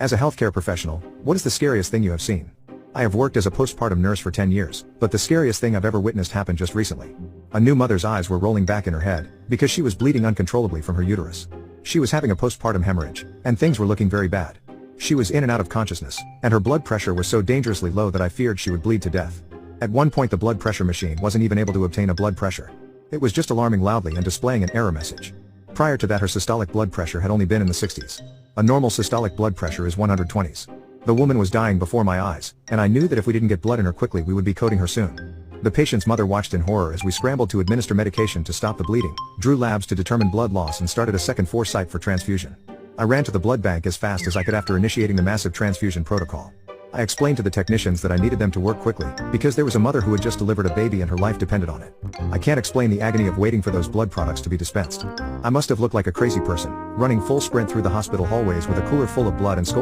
As a healthcare professional, what is the scariest thing you have seen? I have worked as a postpartum nurse for 10 years, but the scariest thing I've ever witnessed happened just recently. A new mother's eyes were rolling back in her head, because she was bleeding uncontrollably from her uterus. She was having a postpartum hemorrhage, and things were looking very bad. She was in and out of consciousness, and her blood pressure was so dangerously low that I feared she would bleed to death. At one point the blood pressure machine wasn't even able to obtain a blood pressure. It was just alarming loudly and displaying an error message. Prior to that her systolic blood pressure had only been in the 60s. A normal systolic blood pressure is 120s. The woman was dying before my eyes, and I knew that if we didn't get blood in her quickly we would be coding her soon. The patient's mother watched in horror as we scrambled to administer medication to stop the bleeding, drew labs to determine blood loss and started a second foresight for transfusion. I ran to the blood bank as fast as I could after initiating the massive transfusion protocol. I explained to the technicians that I needed them to work quickly, because there was a mother who had just delivered a baby and her life depended on it. I can't explain the agony of waiting for those blood products to be dispensed. I must have looked like a crazy person, running full sprint through the hospital hallways with a cooler full of blood and